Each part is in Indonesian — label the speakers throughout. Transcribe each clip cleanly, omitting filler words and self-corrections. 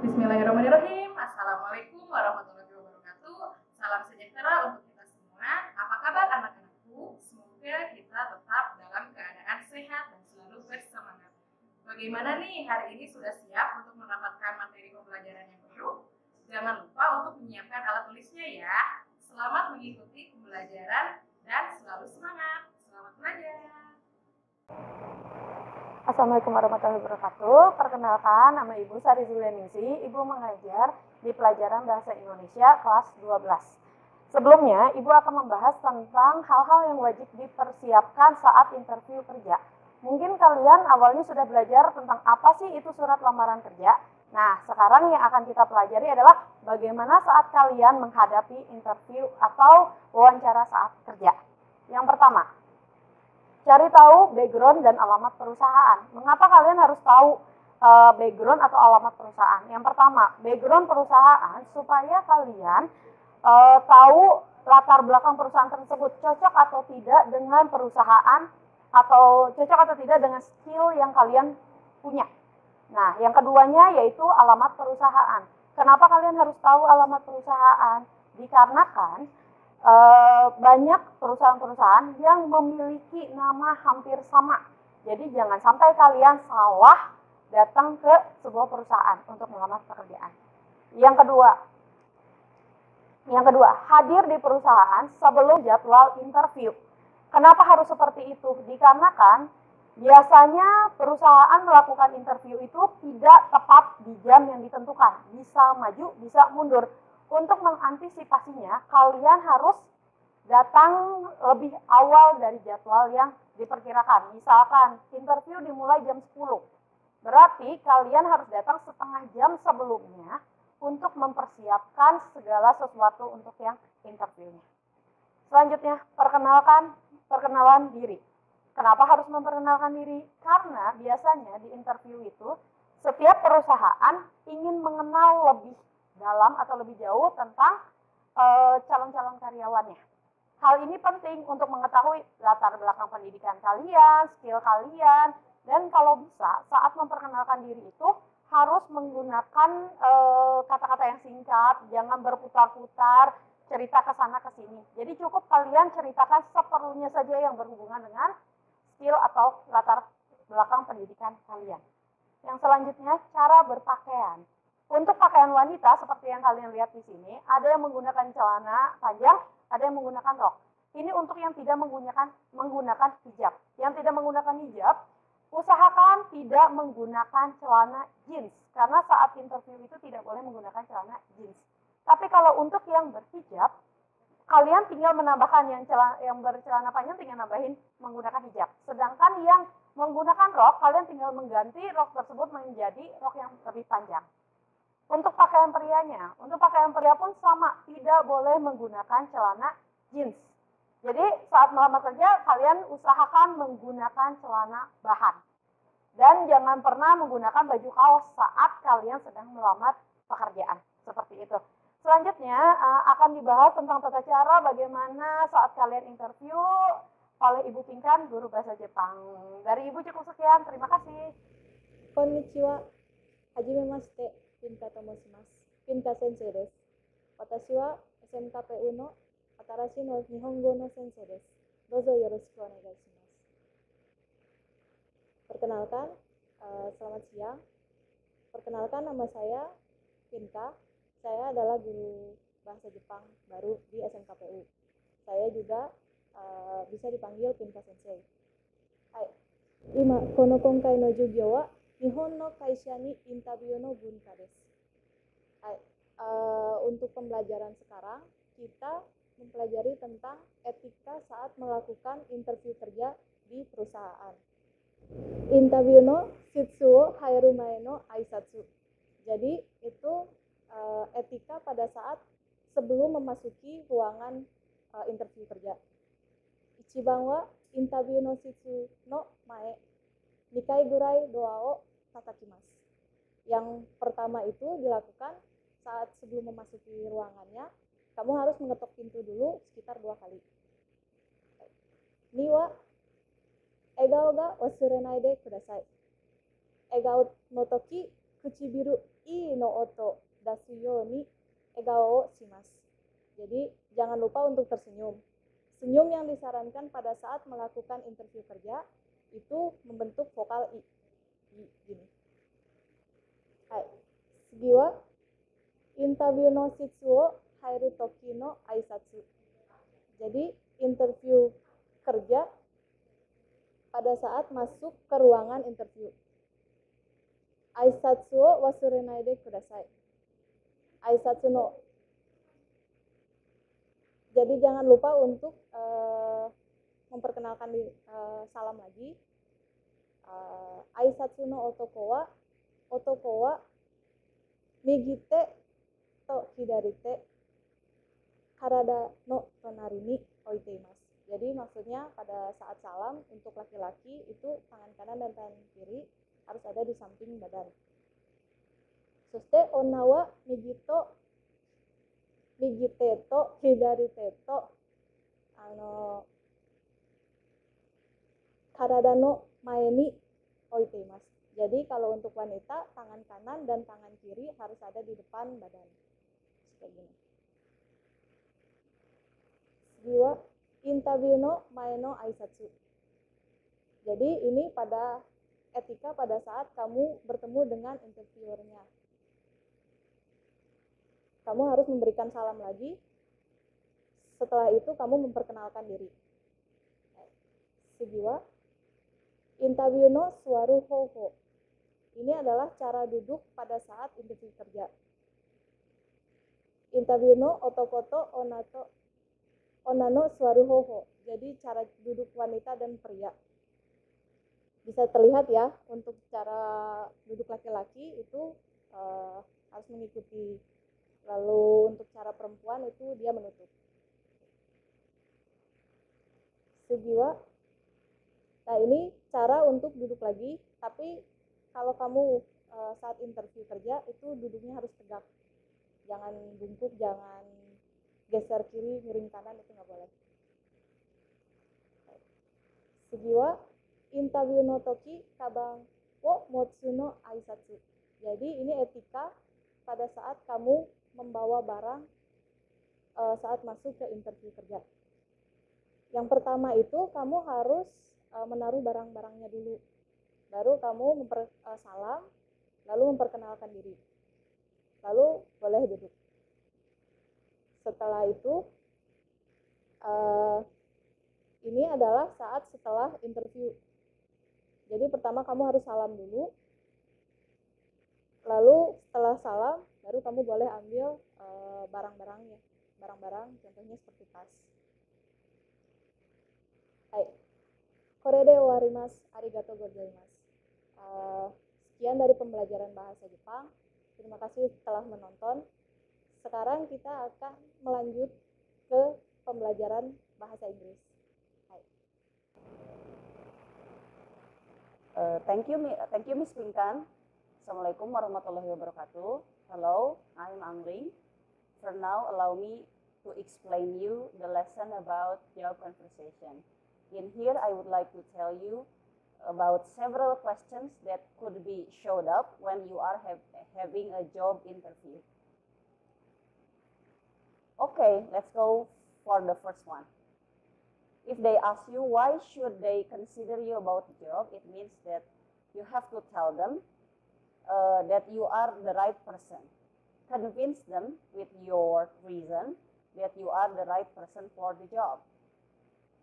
Speaker 1: Bismillahirrahmanirrahim. Assalamualaikum warahmatullahi wabarakatuh. Salam sejahtera untuk kita semua. Apa kabar anak-anakku? Semoga kita tetap dalam keadaan sehat dan selalu bersemangat. Bagaimana nih hari ini, sudah siap untuk mendapatkan materi pembelajaran yang baru? Jangan lupa untuk menyiapkan alat tulisnya ya. Selamat mengikuti pembelajaran dan selalu semangat. Selamat belajar.
Speaker 2: Assalamualaikum warahmatullahi wabarakatuh. Perkenalkan, nama Ibu Sari Zulianingsih. Ibu mengajar di pelajaran Bahasa Indonesia kelas 12. Sebelumnya, Ibu akan membahas tentang hal-hal yang wajib dipersiapkan saat interview kerja. Mungkin kalian awalnya sudah belajar tentang apa sih itu surat lamaran kerja. Nah, sekarang yang akan kita pelajari adalah bagaimana saat kalian menghadapi interview atau wawancara saat kerja. Yang pertama, cari tahu background dan alamat perusahaan. Mengapa kalian harus tahu background atau alamat perusahaan? Yang pertama, background perusahaan supaya kalian tahu latar belakang perusahaan tersebut cocok atau tidak dengan perusahaan atau cocok atau tidak dengan skill yang kalian punya. Nah, yang keduanya yaitu alamat perusahaan. Kenapa kalian harus tahu alamat perusahaan? Dikarenakan banyak perusahaan-perusahaan yang memiliki nama hampir sama. Jadi jangan sampai kalian salah datang ke sebuah perusahaan untuk melamar pekerjaan. Yang kedua, hadir di perusahaan sebelum jadwal interview. Kenapa harus seperti itu? Dikarenakan biasanya perusahaan melakukan interview itu tidak tepat di jam yang ditentukan. Bisa maju, bisa mundur. Untuk mengantisipasinya, kalian harus datang lebih awal dari jadwal yang diperkirakan. Misalkan interview dimulai jam 10. Berarti kalian harus datang setengah jam sebelumnya untuk mempersiapkan segala sesuatu untuk yang interviewnya. Selanjutnya, perkenalan diri. Kenapa harus memperkenalkan diri? Karena biasanya di interview itu setiap perusahaan ingin mengenal lebih dalam atau lebih jauh tentang calon-calon karyawannya. Hal ini penting untuk mengetahui latar belakang pendidikan kalian, skill kalian, dan kalau bisa saat memperkenalkan diri itu harus menggunakan kata-kata yang singkat, jangan berputar-putar, cerita ke sana ke sini. Jadi cukup kalian ceritakan seperlunya saja yang berhubungan dengan skill atau latar belakang pendidikan kalian. Yang selanjutnya, cara berpakaian. Untuk pakaian wanita seperti yang kalian lihat di sini, ada yang menggunakan celana panjang, ada yang menggunakan rok. Ini untuk yang tidak menggunakan hijab. Yang tidak menggunakan hijab, usahakan tidak menggunakan celana jeans, karena saat interview itu tidak boleh menggunakan celana jeans. Tapi kalau untuk yang berhijab, kalian tinggal menambahkan yang bercelana panjang, tinggal nambahin menggunakan hijab. Sedangkan yang menggunakan rok, kalian tinggal mengganti rok tersebut menjadi rok yang lebih panjang. Untuk pakaian pria pun sama, tidak boleh menggunakan celana jeans. Jadi saat melamar kerja, kalian usahakan menggunakan celana bahan. Dan jangan pernah menggunakan baju kaos saat kalian sedang melamar pekerjaan. Seperti itu. Selanjutnya akan dibahas tentang tata cara bagaimana saat kalian interview oleh Ibu Pinkan, guru bahasa Jepang. Dari Ibu cukup sekian, terima kasih.
Speaker 3: Konnichiwa, hajimemashite. Pinka Tomoshimasu. Pinka Sensei desu. Watashi wa SMKPU no Atarashi no Nihongo no Sensei desu. Dozo yoroshiku onegai shimasu. Perkenalkan, selamat siang. Perkenalkan, nama saya Pinka. Saya adalah guru bahasa Jepang baru di SMKPU. Saya juga bisa dipanggil Pinka Sensei. Hai. Ima, kono konkai no jugyo wa Nihon no kaisha ni interview no bunka desu. Untuk pembelajaran sekarang, kita mempelajari tentang etika saat melakukan interview kerja di perusahaan. Interview no shitsu wo haeru mae no aisatsu. Jadi itu etika pada saat sebelum memasuki ruangan interview kerja. Ichiban wa interview no shitsu no mae 2 kai gurai doa o tatakimasu. Yang pertama itu dilakukan saat sebelum memasuki ruangannya, kamu harus mengetok pintu dulu sekitar 2 kali. Ni wa Egao ga wasurenai de kudasai. Egao no toki kuchibiru i no oto dasu yo ni egao o shimasu. Jadi jangan lupa untuk tersenyum. Senyum yang disarankan pada saat melakukan interview kerja itu membentuk vokal i gini. Hai. Segi wa interview no shitsu wo hairu toki no aisatsu. Jadi interview kerja pada saat masuk ke ruangan interview. Aisatsu wo wasurenai de kudasai. Aisatsu no. Jadi jangan lupa untuk memperkenalkan salam lagi. Aisatsu no otoko wa migite to hidarite karada no tonari ni oiteimasu. Jadi maksudnya pada saat salam untuk laki-laki itu tangan kanan dan tangan kiri harus ada di samping badan. Soste onna wa migite to hidarite to karada no mae ni oiteimasu. Jadi kalau untuk wanita tangan kanan dan tangan kiri harus ada di depan badan. Seperti ini. Jiwa interview no mae no aisatsu. Jadi ini pada etika pada saat kamu bertemu dengan interviewernya. Kamu harus memberikan salam lagi. Setelah itu kamu memperkenalkan diri. Segiwa interview no suaru hoho. Ini adalah cara duduk pada saat interview kerja. Interview no otokoto onano suaru hoho. Jadi cara duduk wanita dan pria. Bisa terlihat ya, untuk cara duduk laki-laki itu harus mengikuti. Lalu untuk cara perempuan itu dia menutup. Segiwa. Nah ini cara untuk duduk lagi, tapi kalau kamu saat interview kerja itu duduknya harus tegak. Jangan bungkuk, jangan geser kiri, miring kanan, itu nggak boleh. Segiwa. Interview no toki kabang wo motsu no aisatsu. Jadi ini etika pada saat kamu membawa barang saat masuk ke interview kerja. Yang pertama itu kamu harus menaruh barang-barangnya dulu. Baru kamu salam, lalu memperkenalkan diri. Lalu boleh duduk. Setelah itu ini adalah saat setelah interview. Jadi pertama kamu harus salam dulu. Lalu setelah salam baru kamu boleh ambil barang-barangnya. Barang-barang contohnya seperti tas. Hai. Kore de owarimasu. Arigatou gozaimasu. Sekian dari pembelajaran bahasa Jepang. Terima kasih telah menonton. Sekarang kita akan melanjut ke pembelajaran bahasa Inggris. Hai.
Speaker 2: Thank you Miss Pinkan. Assalamualaikum warahmatullahi wabarakatuh. Hello, I'm Angling. For now, allow me to explain you the lesson about job conversation. In here, I would like to tell you about several questions that could be showed up when you are having a job interview. Okay, let's go for the first one. If they ask you why should they consider you about the job, it means that you have to tell them that you are the right person. Convince them with your reason that you are the right person for the job.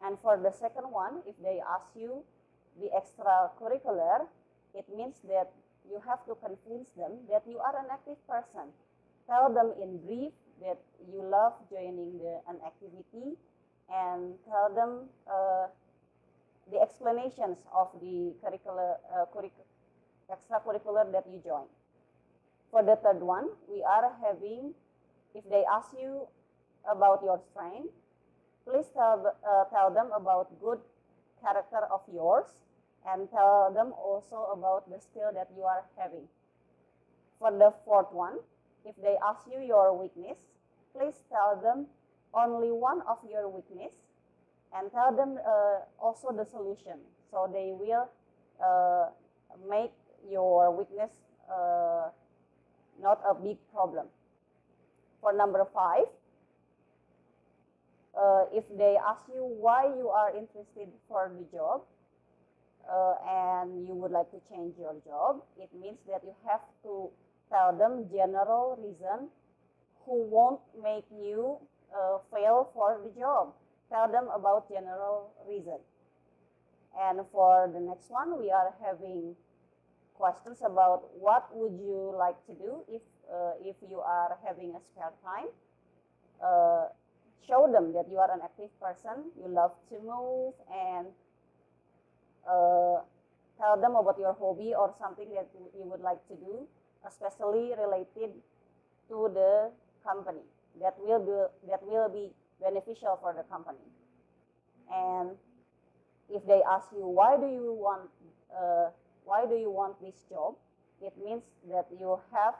Speaker 2: And for the second one, if they ask you the extracurricular, it means that you have to convince them that you are an active person. Tell them in brief that you love joining an activity, and tell them the explanations of the extracurricular that you join. For the third one, we are having, if they ask you about your strength, please tell them about good character of yours, and tell them also about the skill that you are having. For the fourth one, if they ask you your weakness, please tell them only one of your weakness, and tell them also the solution, so they will make your weakness not a big problem. For number 5, if they ask you why you are interested for the job and you would like to change your job, it means that you have to tell them general reason who won't make you fail for the job. Tell them about general reason. And for the next one, we are having questions about what would you like to do if you are having a spare time. Show them that you are an active person, you love to move, and tell them about your hobby or something that you would like to do, especially related to the company that will be beneficial for the company. And if they ask you why do you want this job, it means that you have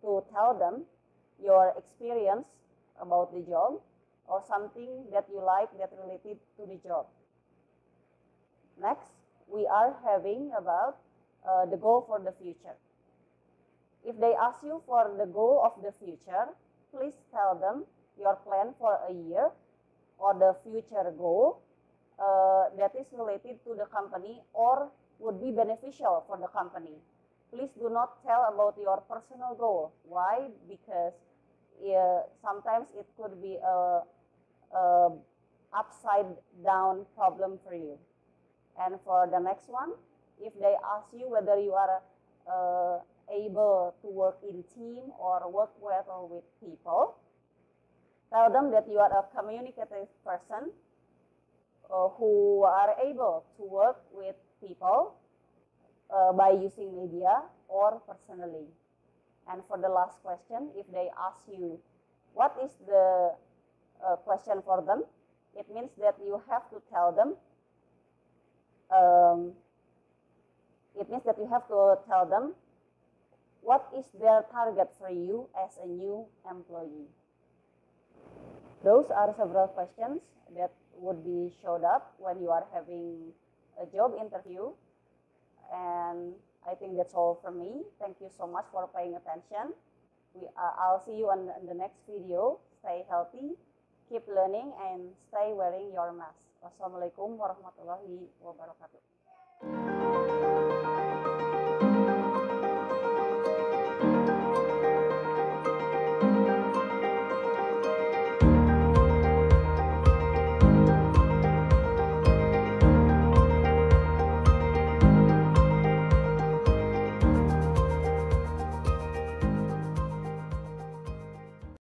Speaker 2: to tell them your experience about the job or something that you like that related to the job. Next, we are having about the goal for the future. If they ask you for the goal of the future, please tell them your plan for a year or the future goal that is related to the company or would be beneficial for the company. Please do not tell about your personal goal. Why? Because sometimes it could be a upside down problem for you. And for the next one, if they ask you whether you are able to work in team or work well with people, tell them that you are a communicative person who are able to work with people by using media or personally. And for the last question, if they ask you what is the question for them, it means that you have to tell them what is their target for you as a new employee. Those are several questions that would be showed up when you are having a job interview. And I think that's all from me. Thank you so much for paying attention. I'll see you on the next video. Stay healthy, keep learning, and stay wearing your mask. Wassalamualaikum warahmatullahi wabarakatuh.